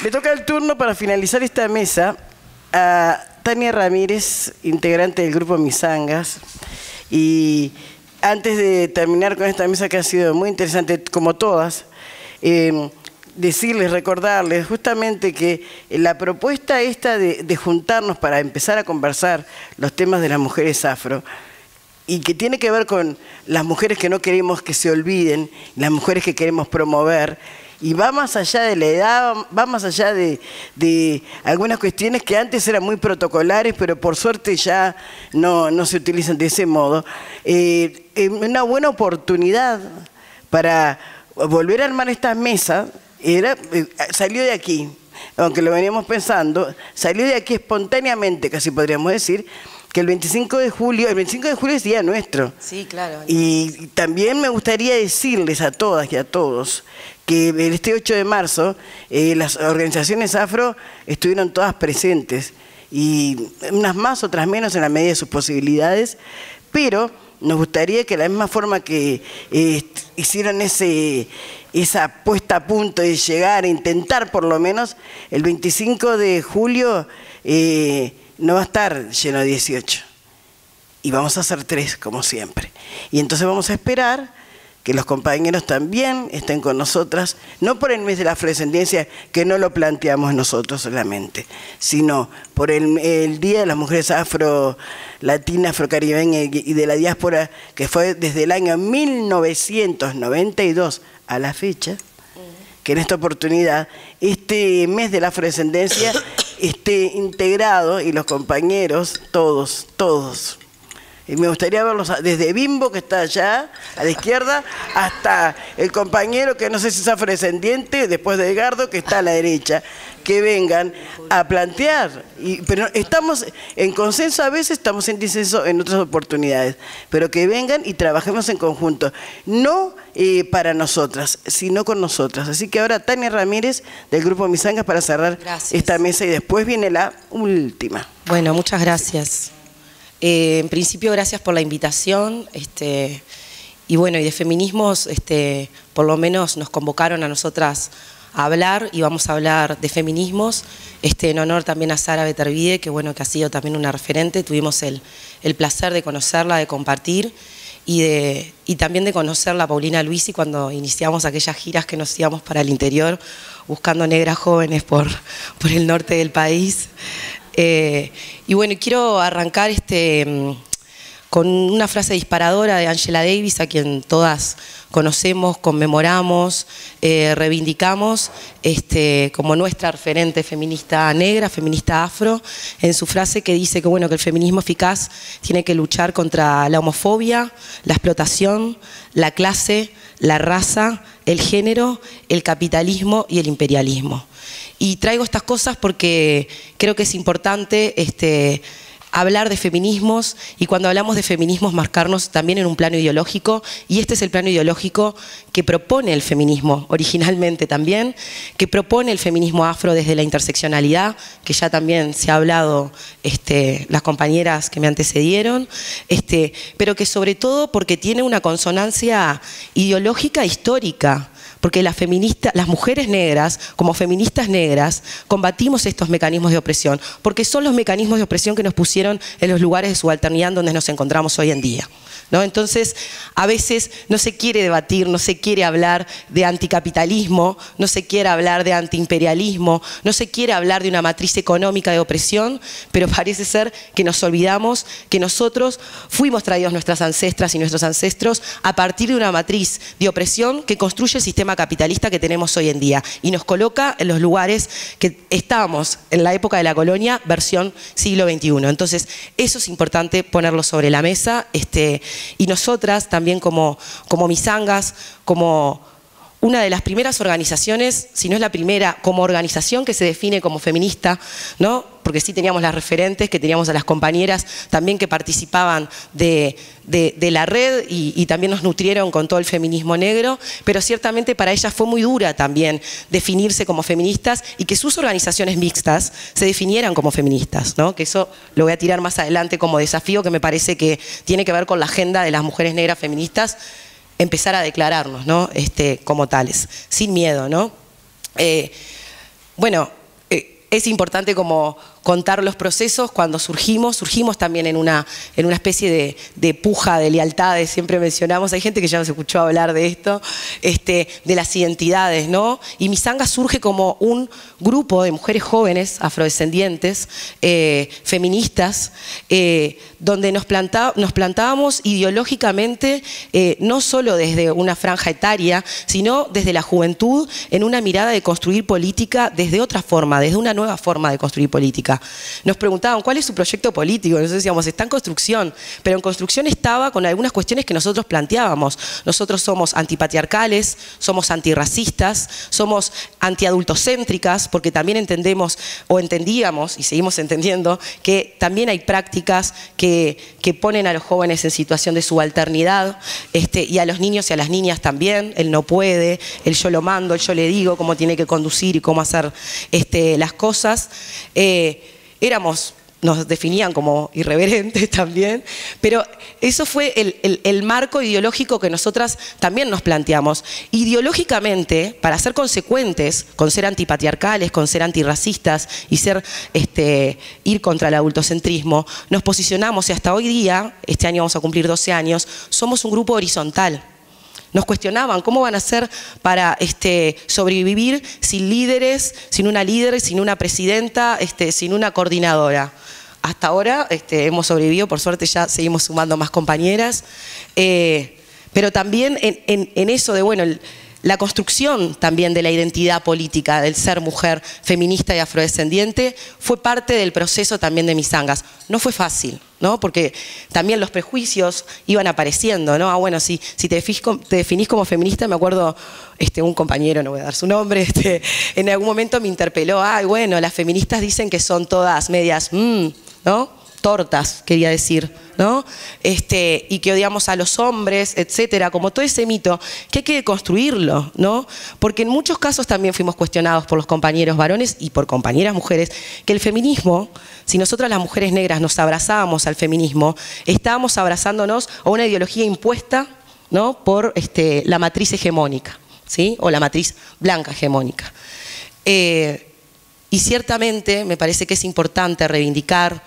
Le toca el turno para finalizar esta mesa a Tania Ramírez, integrante del grupo Misangas. Y antes de terminar con esta mesa que ha sido muy interesante, como todas, decirles, recordarles justamente que la propuesta esta de juntarnos para empezar a conversar los temas de las mujeres afro, y que tiene que ver con las mujeres que no queremos que se olviden, las mujeres que queremos promover, y va más allá de la edad, va más allá de algunas cuestiones que antes eran muy protocolares, pero por suerte ya no se utilizan de ese modo. Una buena oportunidad para volver a armar estas mesas salió de aquí, aunque lo veníamos pensando, salió de aquí espontáneamente, casi podríamos decir, que el 25 de julio es día nuestro. Sí, claro. Y también me gustaría decirles a todas y a todos que este 8 de marzo las organizaciones afro estuvieron todas presentes, y unas más, otras menos en la medida de sus posibilidades, pero nos gustaría que de la misma forma que hicieron esa puesta a punto de llegar, intentar por lo menos, el 25 de julio no va a estar lleno de 18. Y vamos a hacer 3, como siempre. Y entonces vamos a esperar que los compañeros también estén con nosotras, no por el mes de la afrodescendencia, que no lo planteamos nosotros solamente, sino por el Día de las Mujeres Afro-Latinas, Afrocaribeñas y de la diáspora, que fue desde el año 1992 a la fecha, que en esta oportunidad, este mes de la afrodescendencia esté integrado, y los compañeros, todos. Y me gustaría verlos desde Bimbo, que está allá, a la izquierda, hasta el compañero que no sé si es afrodescendiente, después de Edgardo, que está a la derecha, que vengan a plantear. Pero estamos en consenso a veces, estamos en disenso en otras oportunidades, pero que vengan y trabajemos en conjunto, no para nosotras, sino con nosotras. Así que ahora Tania Ramírez, del grupo Misangas, para cerrar esta mesa, y después viene la última. Bueno, muchas gracias. En principio, gracias por la invitación, y bueno, y de feminismos, por lo menos nos convocaron a nosotras a hablar, y vamos a hablar de feminismos, en honor también a Sara Beterbide, que bueno, que ha sido también una referente. Tuvimos el placer de conocerla, de compartir, y también de conocerla a Paulina Luisi cuando iniciamos aquellas giras que nos íbamos para el interior, buscando negras jóvenes por el norte del país. Y bueno, quiero arrancar con una frase disparadora de Angela Davis, a quien todas conocemos, conmemoramos, reivindicamos como nuestra referente feminista negra, feminista afro, en su frase que dice que, bueno, que el feminismo eficaz tiene que luchar contra la homofobia, la explotación, la clase, la raza, el género, el capitalismo y el imperialismo. Y traigo estas cosas porque creo que es importante hablar de feminismos, y cuando hablamos de feminismos marcarnos también en un plano ideológico, y este es el plano ideológico que propone el feminismo originalmente también, que propone el feminismo afro desde la interseccionalidad, que ya también se ha hablado las compañeras que me antecedieron, pero que sobre todo porque tiene una consonancia ideológica histórica. Porque las mujeres negras, como feministas negras, combatimos estos mecanismos de opresión, porque son los mecanismos de opresión que nos pusieron en los lugares de subalternidad donde nos encontramos hoy en día, ¿no? Entonces, a veces no se quiere debatir, no se quiere hablar de anticapitalismo, no se quiere hablar de antiimperialismo, no se quiere hablar de una matriz económica de opresión, pero parece ser que nos olvidamos que nosotros fuimos traídos, nuestras ancestras y nuestros ancestros, a partir de una matriz de opresión que construye el sistema capitalista que tenemos hoy en día, y nos coloca en los lugares que estábamos en la época de la colonia, versión siglo XXI. Entonces, eso es importante ponerlo sobre la mesa, y nosotras también como Misangas, como una de las primeras organizaciones, si no es la primera, como organización que se define como feminista, ¿no? Porque sí teníamos las referentes, que teníamos a las compañeras también que participaban de la red, y también nos nutrieron con todo el feminismo negro, pero ciertamente para ellas fue muy dura también definirse como feministas, y que sus organizaciones mixtas se definieran como feministas, ¿no? Que eso lo voy a tirar más adelante como desafío, que me parece que tiene que ver con la agenda de las mujeres negras feministas, empezar a declararnos, ¿no? Como tales, sin miedo, ¿no? bueno, es importante como contar los procesos. Cuando surgimos también en una especie de puja de lealtades, siempre mencionamos, hay gente que ya nos escuchó hablar de esto, de las identidades, ¿no? Y Misanga surge como un grupo de mujeres jóvenes, afrodescendientes, feministas, donde nos plantábamos ideológicamente, no solo desde una franja etaria, sino desde la juventud, en una mirada de construir política desde otra forma, desde una nueva forma de construir política. Nos preguntaban, ¿cuál es su proyecto político? Nosotros decíamos, está en construcción, pero en construcción estaba con algunas cuestiones que nosotros planteábamos. Nosotros somos antipatriarcales, somos antirracistas, somos antiadultocéntricas, porque también entendemos, o entendíamos, y seguimos entendiendo, que también hay prácticas que ponen a los jóvenes en situación de subalternidad, y a los niños y a las niñas también, el no puede, el yo lo mando, el yo le digo cómo tiene que conducir y cómo hacer las cosas. Nos definían como irreverentes también, pero eso fue el marco ideológico que nosotras también nos planteamos. Ideológicamente, para ser consecuentes con ser antipatriarcales, con ser antirracistas y ir contra el adultocentrismo, nos posicionamos y hasta hoy día, este año vamos a cumplir 12 años, somos un grupo horizontal. Nos cuestionaban cómo van a hacer para sobrevivir sin líderes, sin una líder, sin una presidenta, sin una coordinadora. Hasta ahora hemos sobrevivido, por suerte ya seguimos sumando más compañeras, pero también en eso de, bueno, la construcción también de la identidad política, del ser mujer feminista y afrodescendiente, fue parte del proceso también de Misangas. No fue fácil, ¿no? Porque también los prejuicios iban apareciendo, ¿no? Bueno, si te definís como feminista, me acuerdo, un compañero, no voy a dar su nombre, en algún momento me interpeló, bueno, las feministas dicen que son todas medias, ¿no? Tortas, quería decir, ¿no? Y que odiamos a los hombres, etcétera, como todo ese mito, que hay que construirlo, ¿no? Porque en muchos casos también fuimos cuestionados por los compañeros varones y por compañeras mujeres, que el feminismo, si nosotras las mujeres negras nos abrazábamos al feminismo, estábamos abrazándonos a una ideología impuesta, ¿no? Por la matriz hegemónica, ¿sí? O la matriz blanca hegemónica. Y ciertamente me parece que es importante reivindicar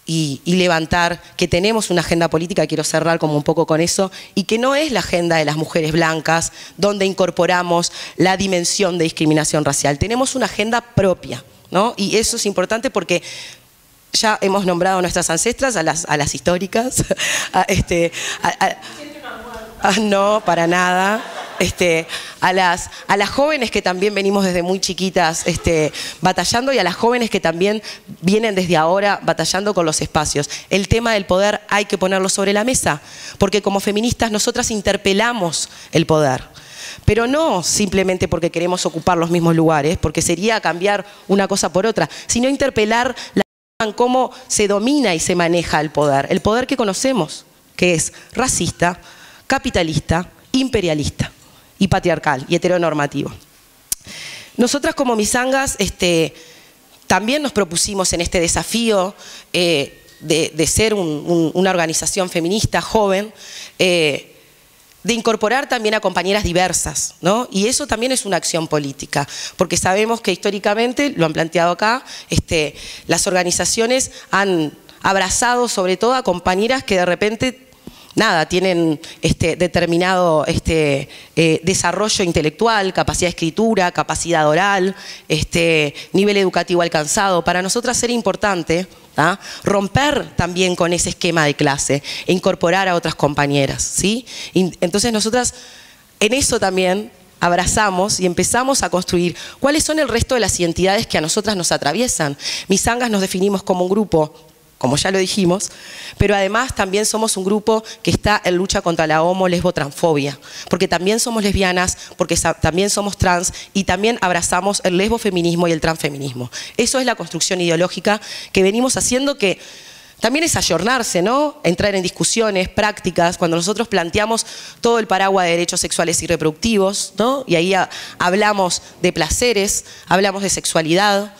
y levantar que tenemos una agenda política, quiero cerrar como un poco con eso, y que no es la agenda de las mujeres blancas, donde incorporamos la dimensión de discriminación racial. Tenemos una agenda propia, ¿no? Y eso es importante porque ya hemos nombrado a nuestras ancestras, a las históricas, no, para nada. A las jóvenes que también venimos desde muy chiquitas batallando, y a las jóvenes que también vienen desde ahora batallando con los espacios. El tema del poder hay que ponerlo sobre la mesa, porque como feministas nosotras interpelamos el poder. Pero no simplemente porque queremos ocupar los mismos lugares, porque sería cambiar una cosa por otra, sino interpelar la forma en cómo se domina y se maneja el poder que conocemos, que es racista, capitalista, imperialista y patriarcal y heteronormativo. Nosotras como Misangas también nos propusimos en este desafío de ser una organización feminista joven, de incorporar también a compañeras diversas, ¿no? Y eso también es una acción política, porque sabemos que históricamente, lo han planteado acá, las organizaciones han abrazado sobre todo a compañeras que de repente tienen determinado desarrollo intelectual, capacidad de escritura, capacidad oral, nivel educativo alcanzado. Para nosotras era importante romper también con ese esquema de clase e incorporar a otras compañeras, ¿sí? Entonces nosotras en eso también abrazamos y empezamos a construir cuáles son el resto de las identidades que a nosotras nos atraviesan. Misangas nos definimos como un grupo, como ya lo dijimos, pero además también somos un grupo que está en lucha contra la homo-lesbo-transfobia, porque también somos lesbianas, porque también somos trans y también abrazamos el lesbofeminismo y el transfeminismo. Eso es la construcción ideológica que venimos haciendo, que también es ayornarse, ¿no? Entrar en discusiones, prácticas, cuando nosotros planteamos todo el paraguas de derechos sexuales y reproductivos, ¿no? Y ahí hablamos de placeres, hablamos de sexualidad,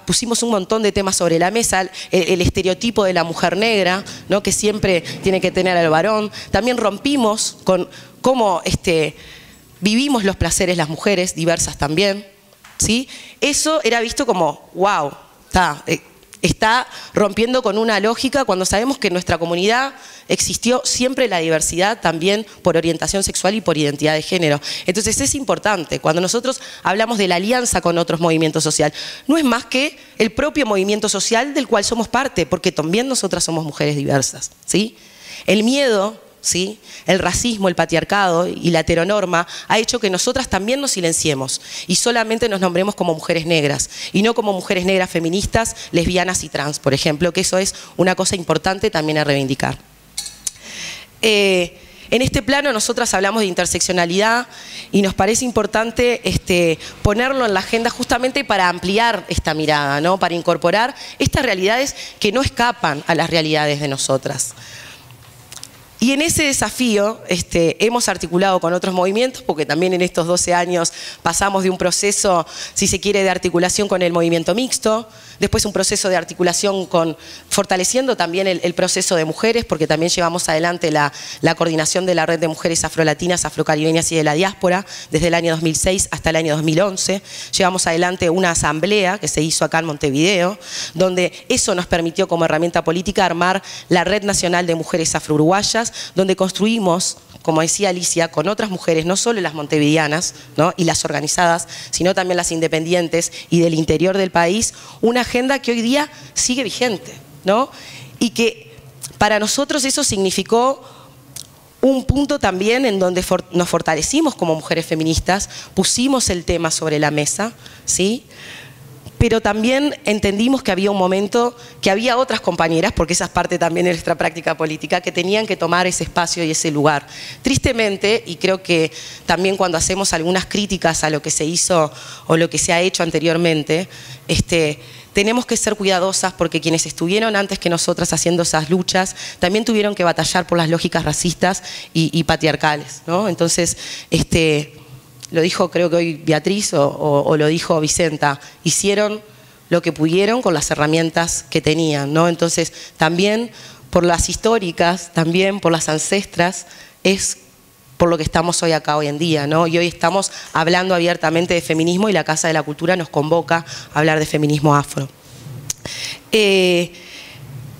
pusimos un montón de temas sobre la mesa, el estereotipo de la mujer negra, ¿no? Que siempre tiene que tener al varón. También rompimos con cómo vivimos los placeres las mujeres, diversas también, ¿sí? Eso era visto como, wow, está rompiendo con una lógica cuando sabemos que en nuestra comunidad existió siempre la diversidad también por orientación sexual y por identidad de género. Entonces es importante, cuando nosotros hablamos de la alianza con otros movimientos sociales, no es más que el propio movimiento social del cual somos parte, porque también nosotras somos mujeres diversas, ¿sí? El miedo, ¿sí?, el racismo, el patriarcado y la heteronorma ha hecho que nosotras también nos silenciemos y solamente nos nombremos como mujeres negras y no como mujeres negras feministas, lesbianas y trans, por ejemplo, que eso es una cosa importante también a reivindicar. En este plano nosotras hablamos de interseccionalidad y nos parece importante ponerlo en la agenda justamente para ampliar esta mirada, ¿no?, para incorporar estas realidades que no escapan a las realidades de nosotras. Y en ese desafío hemos articulado con otros movimientos, porque también en estos 12 años pasamos de un proceso, si se quiere, de articulación con el movimiento mixto, después un proceso de articulación fortaleciendo también el proceso de mujeres, porque también llevamos adelante la coordinación de la red de mujeres afrolatinas, afrocaribeñas y de la diáspora, desde el año 2006 hasta el año 2011. Llevamos adelante una asamblea que se hizo acá en Montevideo, donde eso nos permitió como herramienta política armar la Red Nacional de Mujeres Afro-Uruguayas, donde construimos, como decía Alicia, con otras mujeres, no solo las montevideanas, ¿no?, y las organizadas, sino también las independientes y del interior del país, una agenda que hoy día sigue vigente, ¿no? Y que para nosotros eso significó un punto también en donde nos fortalecimos como mujeres feministas, pusimos el tema sobre la mesa, ¿sí?, pero también entendimos que había un momento, que había otras compañeras, porque esa es parte también de nuestra práctica política, que tenían que tomar ese espacio y ese lugar. Tristemente, y creo que también cuando hacemos algunas críticas a lo que se hizo o lo que se ha hecho anteriormente, tenemos que ser cuidadosas porque quienes estuvieron antes que nosotras haciendo esas luchas también tuvieron que batallar por las lógicas racistas y patriarcales, ¿no? Entonces, lo dijo creo que hoy Beatriz o lo dijo Vicenta, hicieron lo que pudieron con las herramientas que tenían, ¿no? Entonces también por las históricas, también por las ancestras, es por lo que estamos hoy acá hoy en día, ¿no? Y hoy estamos hablando abiertamente de feminismo y la Casa de la Cultura nos convoca a hablar de feminismo afro.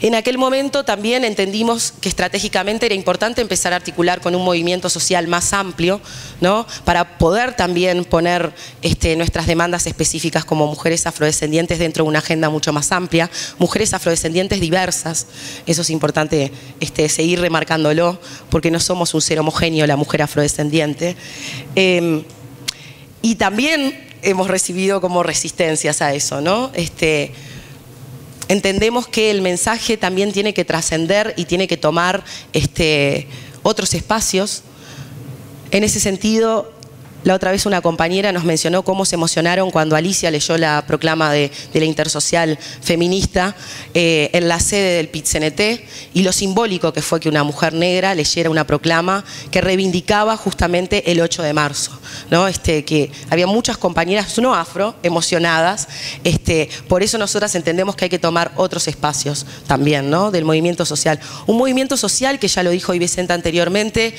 En aquel momento también entendimos que estratégicamente era importante empezar a articular con un movimiento social más amplio, ¿no?, para poder también poner nuestras demandas específicas como mujeres afrodescendientes dentro de una agenda mucho más amplia, mujeres afrodescendientes diversas. Eso es importante seguir remarcándolo, porque no somos un ser homogéneo la mujer afrodescendiente. Y también hemos recibido como resistencias a eso, ¿no? Entendemos que el mensaje también tiene que trascender y tiene que tomar otros espacios. En ese sentido, la otra vez una compañera nos mencionó cómo se emocionaron cuando Alicia leyó la proclama de la Intersocial Feminista en la sede del PIT-CNT y lo simbólico que fue que una mujer negra leyera una proclama que reivindicaba justamente el 8 de marzo, ¿no? Que había muchas compañeras no afro emocionadas, por eso nosotras entendemos que hay que tomar otros espacios también, ¿no?, del movimiento social. Un movimiento social que ya lo dijo Vicenta anteriormente,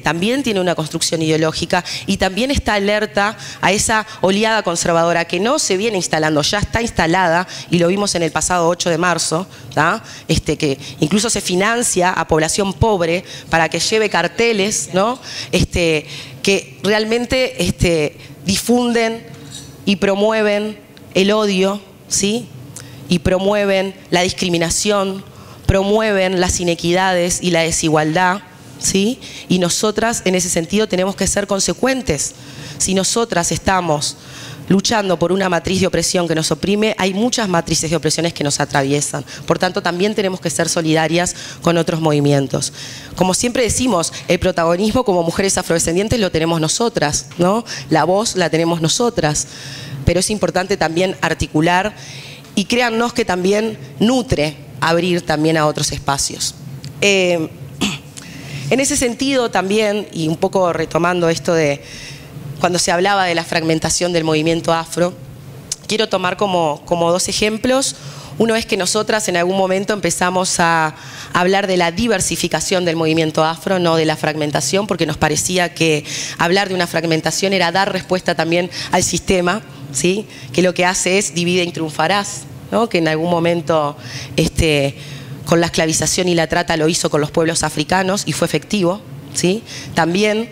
también tiene una construcción ideológica y también está alerta a esa oleada conservadora que no se viene instalando, ya está instalada y lo vimos en el pasado 8 de marzo, ¿tá?, que incluso se financia a población pobre para que lleve carteles, ¿no?, que realmente difunden y promueven el odio, ¿sí?, y promueven la discriminación, promueven las inequidades y la desigualdad, ¿sí? Y nosotras en ese sentido tenemos que ser consecuentes. Si nosotras estamos luchando por una matriz de opresión que nos oprime, hay muchas matrices de opresiones que nos atraviesan. Por tanto, también tenemos que ser solidarias con otros movimientos. Como siempre decimos, el protagonismo como mujeres afrodescendientes lo tenemos nosotras, ¿no? La voz la tenemos nosotras, pero es importante también articular y créannos que también nutre abrir también a otros espacios. En ese sentido también, y un poco retomando esto de cuando se hablaba de la fragmentación del movimiento afro, quiero tomar como dos ejemplos. Uno es que nosotras en algún momento empezamos a hablar de la diversificación del movimiento afro, no de la fragmentación, porque nos parecía que hablar de una fragmentación era dar respuesta también al sistema, ¿sí? Que lo que hace es divide y triunfarás, ¿no? Que en algún momento con la esclavización y la trata lo hizo con los pueblos africanos y fue efectivo, ¿sí? También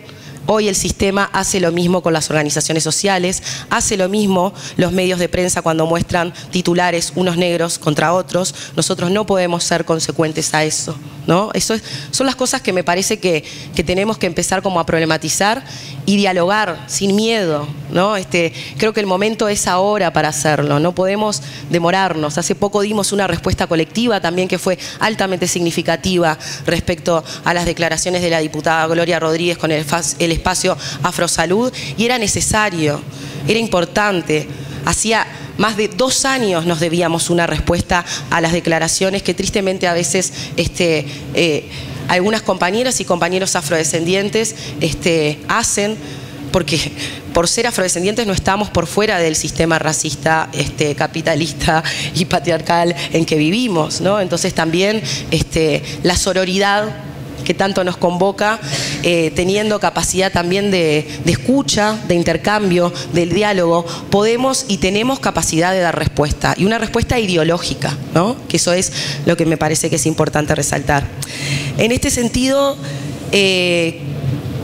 hoy el sistema hace lo mismo con las organizaciones sociales, hace lo mismo los medios de prensa cuando muestran titulares unos negros contra otros. Nosotros no podemos ser consecuentes a eso, ¿no? Son las cosas que me parece que tenemos que empezar como a problematizar y dialogar sin miedo, ¿no? Creo que el momento es ahora para hacerlo, no podemos demorarnos. Hace poco dimos una respuesta colectiva también que fue altamente significativa respecto a las declaraciones de la diputada Gloria Rodríguez con el espacio Afrosalud, y era necesario, era importante. Hacía más de 2 años nos debíamos una respuesta a las declaraciones que tristemente a veces algunas compañeras y compañeros afrodescendientes hacen, porque por ser afrodescendientes no estamos por fuera del sistema racista, capitalista y patriarcal en que vivimos, ¿no? Entonces también la sororidad que tanto nos convoca, teniendo capacidad también de escucha, de intercambio, del diálogo, podemos y tenemos capacidad de dar respuesta, y una respuesta ideológica, ¿no? Que eso es lo que me parece que es importante resaltar. En este sentido,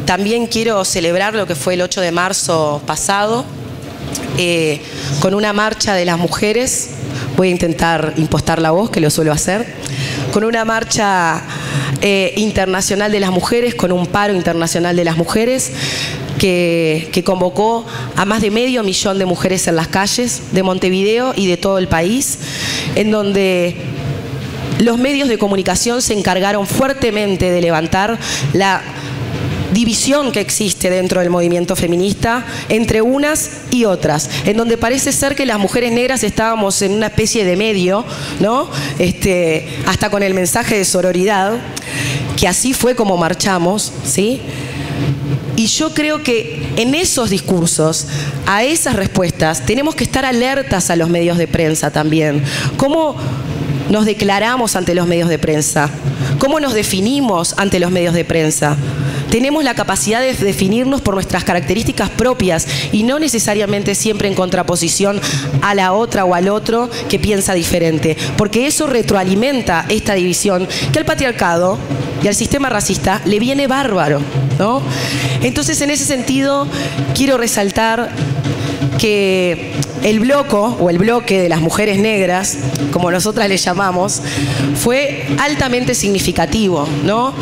también quiero celebrar lo que fue el 8 de marzo pasado, con una marcha de las mujeres. Voy a intentar impostar la voz, que lo suelo hacer, con una marcha internacional de las mujeres, con un paro internacional de las mujeres que convocó a más de 500 000 de mujeres en las calles de Montevideo y de todo el país, en donde los medios de comunicación se encargaron fuertemente de levantar la división que existe dentro del movimiento feminista entre unas y otras, en donde parece ser que las mujeres negras estábamos en una especie de medio, ¿no? Hasta con el mensaje de sororidad, que así fue como marchamos, ¿sí? Y yo creo que en esos discursos, a esas respuestas, tenemos que estar alertas a los medios de prensa también. ¿Cómo nos declaramos ante los medios de prensa? ¿Cómo nos definimos ante los medios de prensa? Tenemos la capacidad de definirnos por nuestras características propias y no necesariamente siempre en contraposición a la otra o al otro que piensa diferente, porque eso retroalimenta esta división que al patriarcado y al sistema racista le viene bárbaro, ¿no? Entonces, en ese sentido, quiero resaltar que el bloque de las mujeres negras, como nosotras le llamamos, fue altamente significativo, ¿no?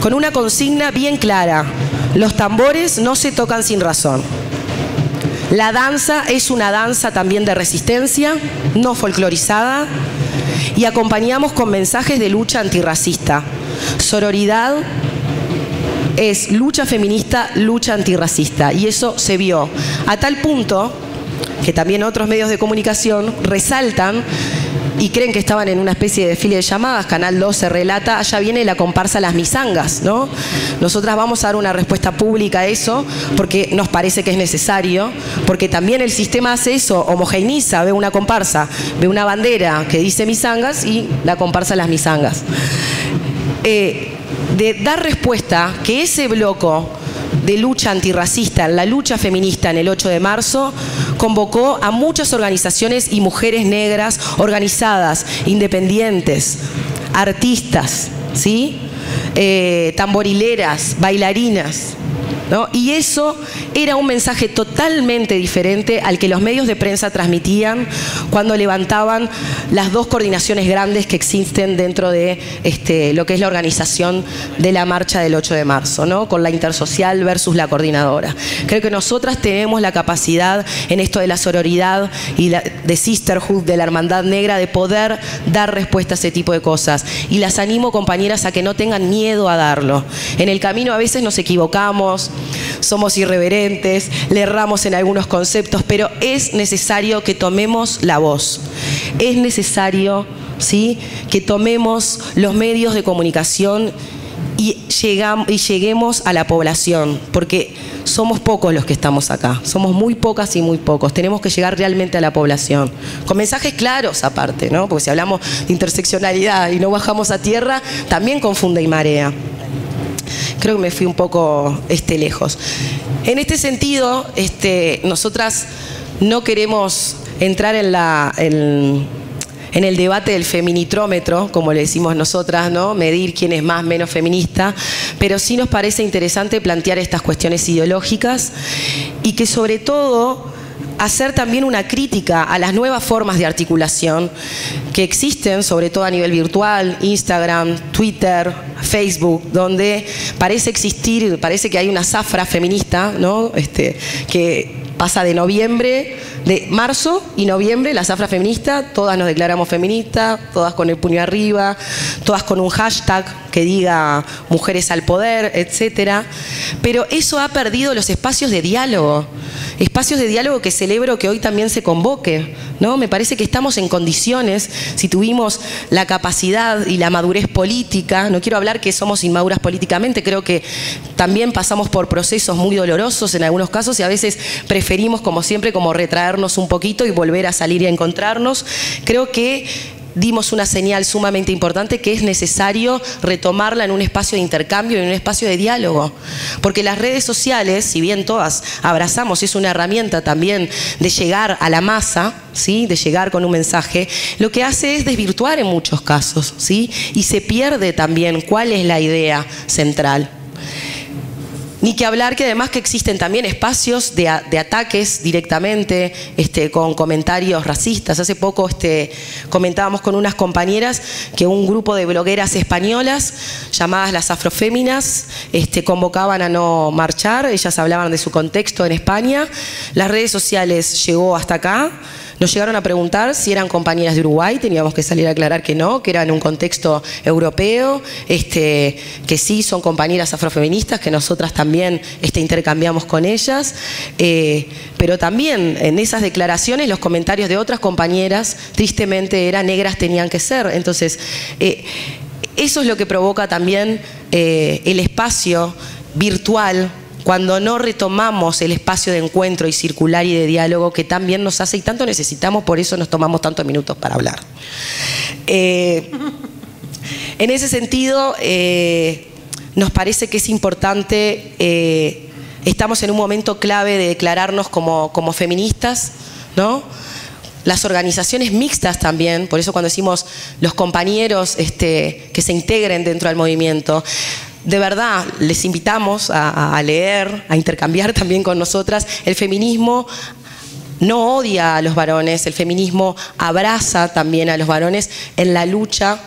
Con una consigna bien clara: los tambores no se tocan sin razón. La danza es una danza también de resistencia, no folclorizada, y acompañamos con mensajes de lucha antirracista. Sororidad es lucha feminista, lucha antirracista, y eso se vio a tal punto que también otros medios de comunicación resaltan y creen que estaban en una especie de desfile de llamadas. Canal 12 relata: allá viene la comparsa Las Misangas, ¿no? Nosotras vamos a dar una respuesta pública a eso porque nos parece que es necesario, porque también el sistema hace eso, homogeneiza, ve una comparsa, ve una bandera que dice Misangas y la comparsa Las Misangas. De dar respuesta que ese bloque de lucha antirracista, la lucha feminista en el 8 de marzo, convocó a muchas organizaciones y mujeres negras organizadas, independientes, artistas, ¿sí? Tamborileras, bailarinas, ¿no? Y eso era un mensaje totalmente diferente al que los medios de prensa transmitían cuando levantaban las 2 coordinaciones grandes que existen dentro de lo que es la organización de la marcha del 8 de marzo, ¿no? Con la intersocial versus la coordinadora. Creo que nosotras tenemos la capacidad en esto de la sororidad y de sisterhood, de la hermandad negra, de poder dar respuesta a ese tipo de cosas. Y las animo, compañeras, a que no tengan miedo a darlo. En el camino a veces nos equivocamos, somos irreverentes, le erramos en algunos conceptos, pero es necesario que tomemos la voz. Es necesario, ¿sí?, que tomemos los medios de comunicación y lleguemos a la población, porque somos pocos los que estamos acá, somos muy pocas y muy pocos. Tenemos que llegar realmente a la población, con mensajes claros aparte, ¿no? Porque si hablamos de interseccionalidad y no bajamos a tierra, también confunde y marea. Creo que me fui un poco lejos. En este sentido, nosotras no queremos entrar en el debate del feminitrómetro, como le decimos nosotras, ¿no? Medir quién es más, menos feminista, pero sí nos parece interesante plantear estas cuestiones ideológicas y que sobre todo hacer también una crítica a las nuevas formas de articulación que existen, sobre todo a nivel virtual, Instagram, Twitter, Facebook, donde parece que hay una zafra feminista, ¿no? Que pasa de marzo y noviembre, la zafra feminista, todas nos declaramos feministas, todas con el puño arriba, todas con un hashtag que diga mujeres al poder, etcétera. Pero eso ha perdido los espacios de diálogo que celebro que hoy también se convoque, ¿no? Me parece que estamos en condiciones, si tuvimos la capacidad y la madurez política, no quiero hablar que somos inmaduras políticamente, creo que también pasamos por procesos muy dolorosos en algunos casos y a veces preferimos, como siempre, como retraernos un poquito y volver a salir y a encontrarnos. Creo que dimos una señal sumamente importante que es necesario retomarla en un espacio de intercambio, en un espacio de diálogo. Porque las redes sociales, si bien todas abrazamos, es una herramienta también de llegar a la masa, ¿sí? De llegar con un mensaje, lo que hace es desvirtuar en muchos casos, ¿sí? Y se pierde también cuál es la idea central. Ni que hablar que además que existen también espacios de ataques directamente, con comentarios racistas. Hace poco comentábamos con unas compañeras que un grupo de blogueras españolas llamadas las afroféminas convocaban a no marchar. Ellas hablaban de su contexto en España. Las redes sociales llegó hasta acá. Nos llegaron a preguntar si eran compañeras de Uruguay, teníamos que salir a aclarar que no, que eran en un contexto europeo, que sí son compañeras afrofeministas, que nosotras también intercambiamos con ellas, pero también en esas declaraciones los comentarios de otras compañeras tristemente eran negras tenían que ser. Entonces, eso es lo que provoca también el espacio virtual, cuando no retomamos el espacio de encuentro y circular y de diálogo que tan bien nos hace y tanto necesitamos, por eso nos tomamos tantos minutos para hablar. En ese sentido, nos parece que es importante, estamos en un momento clave de declararnos como feministas, ¿no? Las organizaciones mixtas también, por eso cuando decimos los compañeros que se integren dentro del movimiento, de verdad, les invitamos a leer, a intercambiar también con nosotras. El feminismo no odia a los varones, el feminismo abraza también a los varones en la lucha,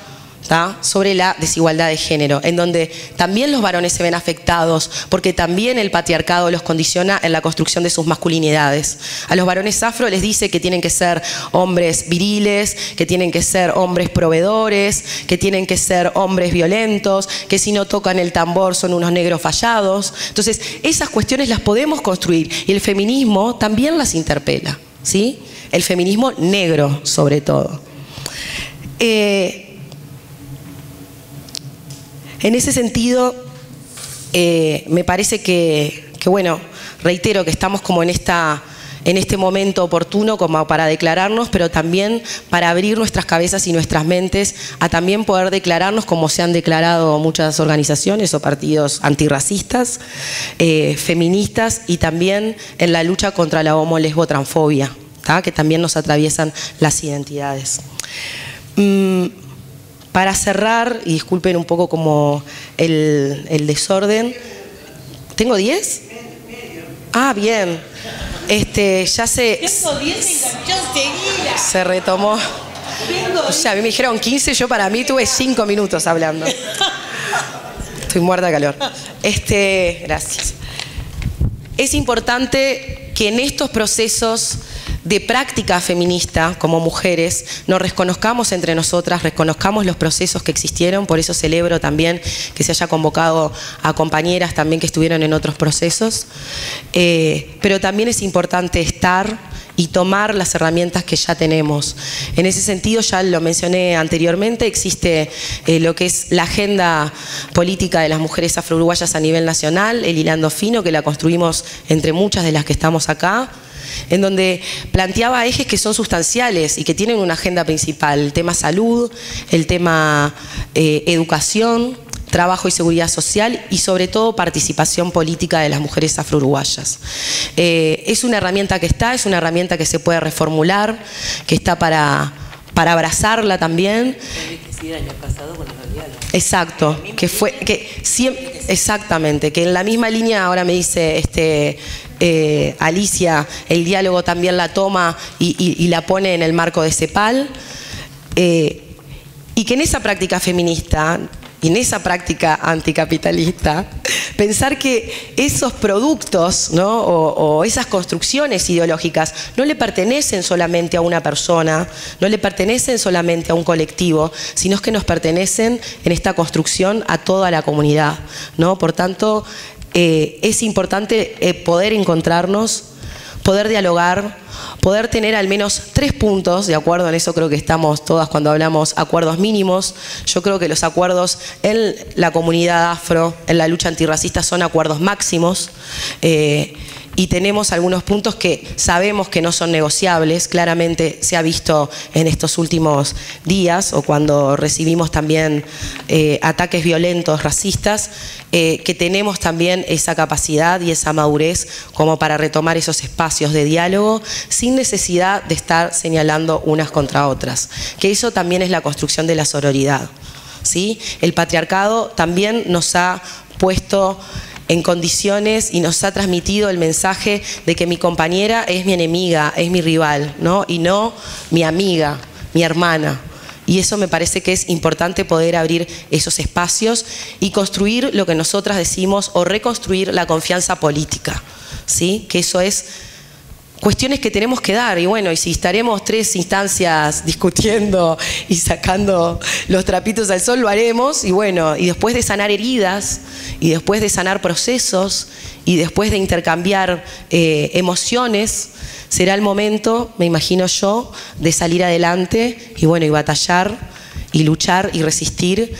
¿tá?, sobre la desigualdad de género, en donde también los varones se ven afectados, porque también el patriarcado los condiciona en la construcción de sus masculinidades. A los varones afro les dice que tienen que ser hombres viriles, que tienen que ser hombres proveedores, que tienen que ser hombres violentos, que si no tocan el tambor son unos negros fallados. Entonces, esas cuestiones las podemos construir y el feminismo también las interpela, ¿sí? El feminismo negro, sobre todo. En ese sentido, me parece que, bueno, reitero que estamos como en este momento oportuno como para declararnos, pero también para abrir nuestras cabezas y nuestras mentes a también poder declararnos como se han declarado muchas organizaciones o partidos antirracistas, feministas y también en la lucha contra la homo-lesbo-transfobia, ¿tá?, que también nos atraviesan las identidades. Para cerrar, y disculpen un poco como el desorden. ¿Tengo 10? Ah, bien. Ya se retomó. O sea, a mí me dijeron 15, yo para mí tuve 5 minutos hablando. Estoy muerta de calor. Gracias. Es importante que en estos procesos de práctica feminista como mujeres nos reconozcamos entre nosotras, reconozcamos los procesos que existieron, por eso celebro también que se haya convocado a compañeras también que estuvieron en otros procesos, pero también es importante estar y tomar las herramientas que ya tenemos. En ese sentido, ya lo mencioné anteriormente, existe lo que es la agenda política de las mujeres afro-uruguayas a nivel nacional, el hilando fino, que la construimos entre muchas de las que estamos acá, en donde planteaba ejes que son sustanciales y que tienen una agenda principal: el tema salud, el tema educación, trabajo y seguridad social y sobre todo participación política de las mujeres afro-uruguayas. Es una herramienta que está, es una herramienta que se puede reformular, que está para abrazarla también. El año pasado con los diálogos. Exacto, exactamente, que en la misma línea ahora me dice Alicia, el diálogo también la toma y la pone en el marco de CEPAL, y que en esa práctica feminista y en esa práctica anticapitalista, pensar que esos productos, ¿no? o esas construcciones ideológicas no le pertenecen solamente a una persona, no le pertenecen solamente a un colectivo, sino que nos pertenecen en esta construcción a toda la comunidad, ¿no? Por tanto, es importante poder encontrarnos, poder dialogar, poder tener al menos 3 puntos, de acuerdo en eso creo que estamos todas cuando hablamos acuerdos mínimos. Yo creo que los acuerdos en la comunidad afro, en la lucha antirracista, son acuerdos máximos. Y tenemos algunos puntos que sabemos que no son negociables. Claramente se ha visto en estos últimos días o cuando recibimos también ataques violentos, racistas, que tenemos también esa capacidad y esa madurez como para retomar esos espacios de diálogo sin necesidad de estar señalando unas contra otras. Que eso también es la construcción de la sororidad, ¿sí? El patriarcado también nos ha puesto en condiciones y nos ha transmitido el mensaje de que mi compañera es mi enemiga, es mi rival, ¿no? Y no mi amiga, mi hermana. Y eso me parece que es importante poder abrir esos espacios y construir lo que nosotras decimos o reconstruir la confianza política, ¿sí? Que eso es cuestiones que tenemos que dar, y bueno, y si estaremos 3 instancias discutiendo y sacando los trapitos al sol, lo haremos, y bueno, y después de sanar heridas, y después de sanar procesos, y después de intercambiar emociones, será el momento, me imagino yo, de salir adelante, y bueno, y batallar, y luchar, y resistir,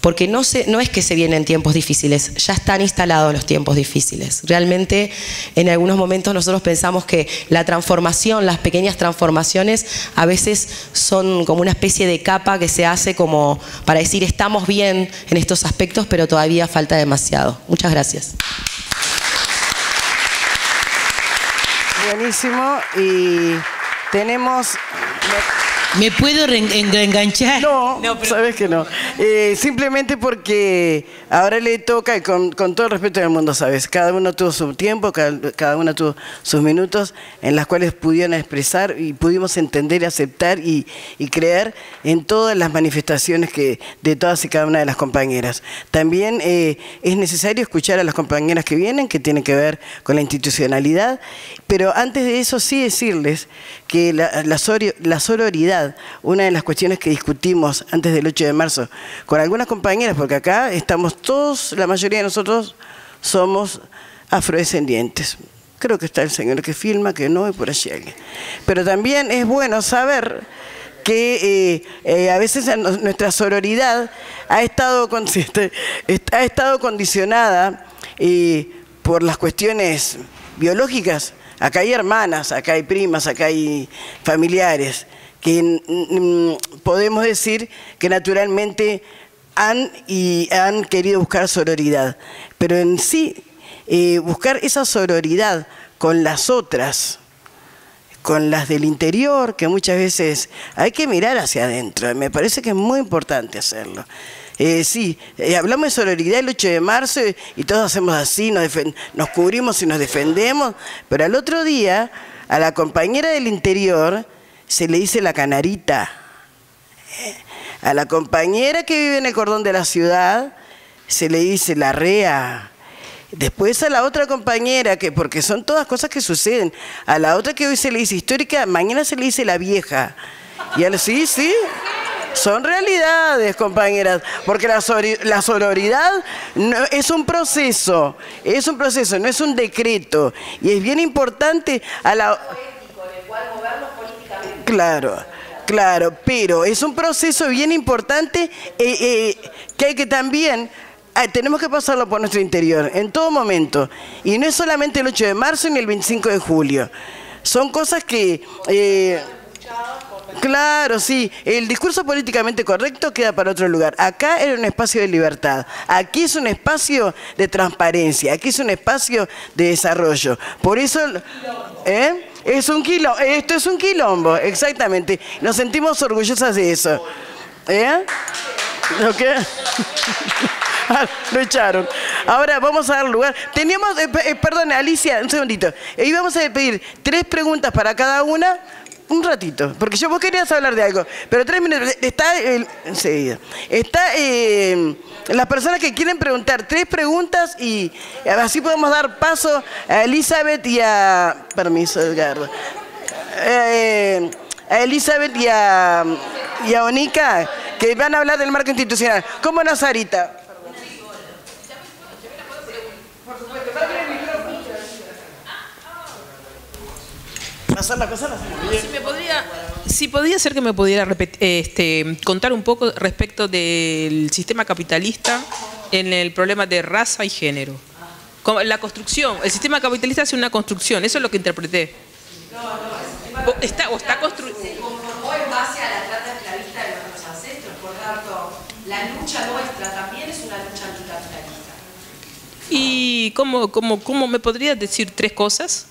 porque no es que se vienen tiempos difíciles, ya están instalados los tiempos difíciles. Realmente en algunos momentos nosotros pensamos que la transformación, las pequeñas transformaciones a veces son como una especie de capa que se hace como para decir estamos bien en estos aspectos, pero todavía falta demasiado. Muchas gracias. Buenísimo, y tenemos... ¿Me puedo reenganchar? No, pero... sabes que no. Simplemente porque ahora le toca, y con todo el respeto del mundo, sabes, cada uno tuvo su tiempo, cada uno tuvo sus minutos en las cuales pudieron expresar y pudimos entender, aceptar y creer en todas las manifestaciones de todas y cada una de las compañeras. También es necesario escuchar a las compañeras que vienen, que tienen que ver con la institucionalidad, pero antes de eso sí decirles que la sororidad, una de las cuestiones que discutimos antes del 8 de marzo con algunas compañeras, porque acá estamos todos, la mayoría de nosotros somos afrodescendientes. Creo que está el señor que filma, que no, y por allí alguien. Pero también es bueno saber que a veces nuestra sororidad ha estado condicionada por las cuestiones biológicas. Acá hay hermanas, acá hay primas, acá hay familiares que podemos decir que naturalmente han querido buscar sororidad. Pero en sí, buscar esa sororidad con las otras, con las del interior, que muchas veces hay que mirar hacia adentro. Me parece que es muy importante hacerlo. Sí, hablamos de sororidad el 8 de marzo y todos hacemos así, nos cubrimos y nos defendemos, pero al otro día a la compañera del interior se le dice la canarita. A la compañera que vive en el cordón de la ciudad se le dice la rea. Después a la otra compañera, porque son todas cosas que suceden, a la otra que hoy se le dice histórica, mañana se le dice la vieja. Y sí, son realidades, compañeras, porque la sororidad no, es un proceso, no es un decreto, y es bien importante a la... Claro, pero es un proceso bien importante que hay que también... tenemos que pasarlo por nuestro interior, en todo momento. Y no es solamente el 8 de marzo ni el 25 de julio. Son cosas que... Claro, sí. El discurso políticamente correcto queda para otro lugar. Acá era un espacio de libertad. Aquí es un espacio de transparencia. Aquí es un espacio de desarrollo. Por eso... Es un quilombo. Esto es un quilombo, exactamente. Nos sentimos orgullosas de eso. ¿Lo qué? Lo echaron. Ahora vamos a dar lugar. Teníamos, perdón, Alicia, un segundito. Íbamos a pedir 3 preguntas para cada una. Un ratito, porque vos querías hablar de algo, pero 3 minutos. Está enseguida. Está las personas que quieren preguntar 3 preguntas y así podemos dar paso a Elizabeth y a... Permiso, Edgardo. A Elizabeth y a Onica, que van a hablar del marco institucional. ¿Cómo no, Sarita? Si podría ser que me pudiera contar un poco respecto del sistema capitalista en el problema de raza y género. La construcción, el sistema capitalista hace una construcción, eso es lo que interpreté. Está construido. Se conformó en base a la trata esclavista de nuestros ancestros, por tanto, la lucha nuestra también es una lucha anticapitalista. ¿Y cómo me podrías decir 3 cosas?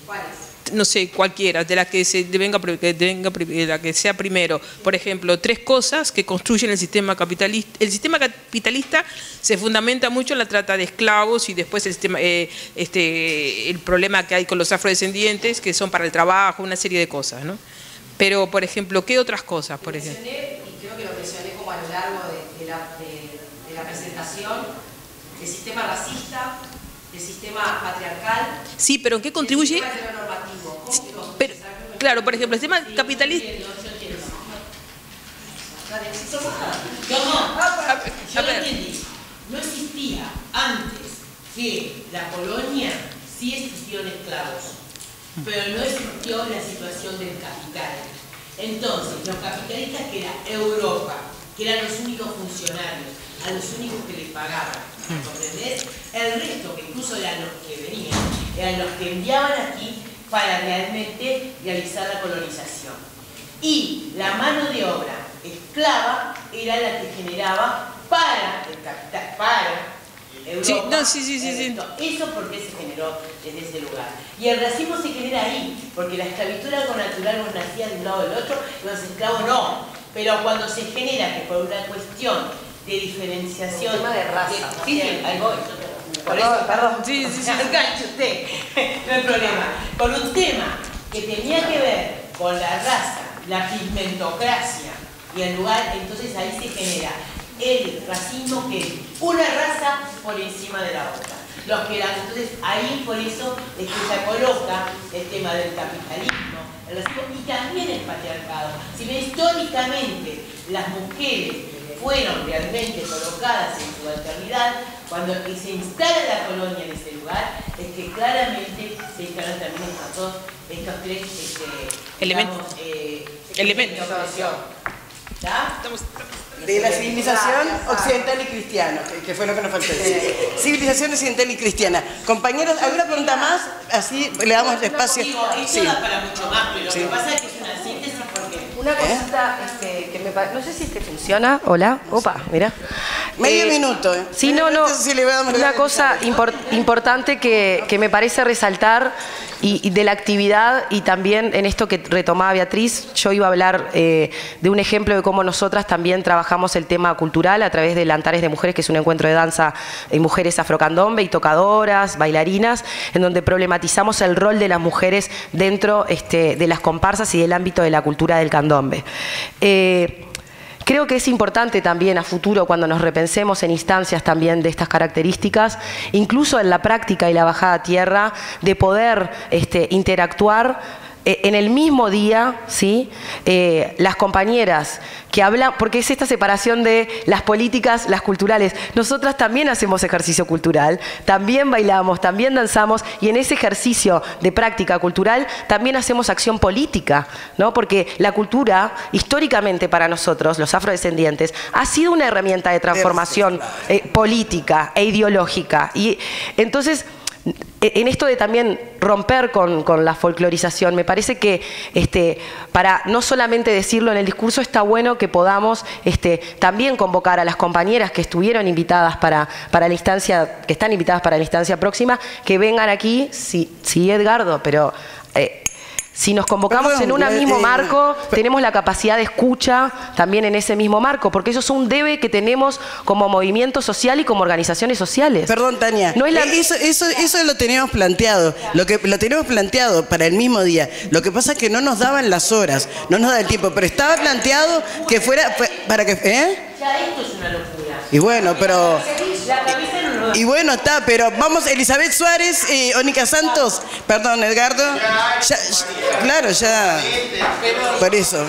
¿Cuáles? No sé, cualquiera, de la que la que sea primero. Por ejemplo, 3 cosas que construyen el sistema capitalista. El sistema capitalista se fundamenta mucho en la trata de esclavos y después el problema que hay con los afrodescendientes, que son para el trabajo, una serie de cosas, ¿no? Pero, por ejemplo, ¿qué otras cosas? Por ejemplo? Mencioné, y creo que lo mencioné como a lo largo de la presentación, el sistema racista, el sistema patriarcal. Sí, pero ¿en qué contribuye? Pero, claro, por ejemplo, el sistema capitalista... Yo lo entendí. No existía antes que la colonia, sí existieron esclavos, pero no existió la situación del capital. Entonces, los capitalistas, que era Europa, que eran los únicos funcionarios, a los únicos que les pagaban, ¿comprendés? El resto, que incluso eran los que venían, eran los que enviaban aquí para realmente realizar la colonización. Y la mano de obra esclava era la que generaba para el capital, para Europa. Sí. Eso porque se generó desde ese lugar. Y el racismo se genera ahí, porque la esclavitud era algo natural, vos nacías de un lado del otro, y los esclavos no. Pero cuando se genera, que por una cuestión de diferenciación... El tema de raza. Sí, ahí voy. Por eso, perdón. Sí. Enganche usted. No hay problema. Con un tema que tenía que ver con la raza, la pigmentocracia y el lugar, entonces ahí se genera el racismo, que es una raza por encima de la otra. Los que entonces ahí por eso es que se coloca el tema del capitalismo, el racismo y también el patriarcado. Si bien históricamente las mujeres fueron realmente colocadas en su alteridad, cuando se instala la colonia en ese lugar, es que claramente se instalan también estos 3 elementos. De la civilización occidental y cristiana, que fue lo que nos faltó decir. Civilización occidental y cristiana. Compañeros, ¿alguna pregunta más? Así le damos el espacio. Esto da para mucho más, pero lo que pasa es que es una síntesis porque... Una cosita que me parece... No sé si funciona. Hola. Opa, mira. Medio minuto. Sí, no. Una cosa importante que me parece resaltar y de la actividad, y también en esto que retomaba Beatriz, yo iba a hablar de un ejemplo de cómo nosotras también trabajamos el tema cultural a través del Antares de Mujeres, que es un encuentro de danza y mujeres afrocandombe y tocadoras, bailarinas, en donde problematizamos el rol de las mujeres dentro de las comparsas y del ámbito de la cultura del candombe. Creo que es importante también a futuro, cuando nos repensemos en instancias también de estas características, incluso en la práctica y la bajada a tierra, de poder interactuar en el mismo día, ¿sí? Las compañeras que hablan, porque es esta separación de las políticas, las culturales. Nosotras también hacemos ejercicio cultural, también bailamos, también danzamos, y en ese ejercicio de práctica cultural también hacemos acción política, ¿no? Porque la cultura, históricamente para nosotros, los afrodescendientes, ha sido una herramienta de transformación política e ideológica. Y entonces, en esto de también romper con la folclorización, me parece que para no solamente decirlo en el discurso, está bueno que podamos también convocar a las compañeras que estuvieron invitadas para la instancia, que están invitadas para la instancia próxima, que vengan aquí, sí Edgardo, pero si nos convocamos en un mismo marco, tenemos la capacidad de escucha también en ese mismo marco, porque eso es un debe que tenemos como movimiento social y como organizaciones sociales. Perdón, Tania, no es eso lo teníamos planteado, lo teníamos planteado para el mismo día. Lo que pasa es que no nos daban las horas, no nos daba el tiempo, pero estaba planteado que fuera para que... Ya esto es una locura. Y bueno, pero... La cabeza no lo... Y bueno, está, pero vamos, Elizabeth Suárez, Ónica Santos, perdón, Edgardo. Claro, ya. Por eso.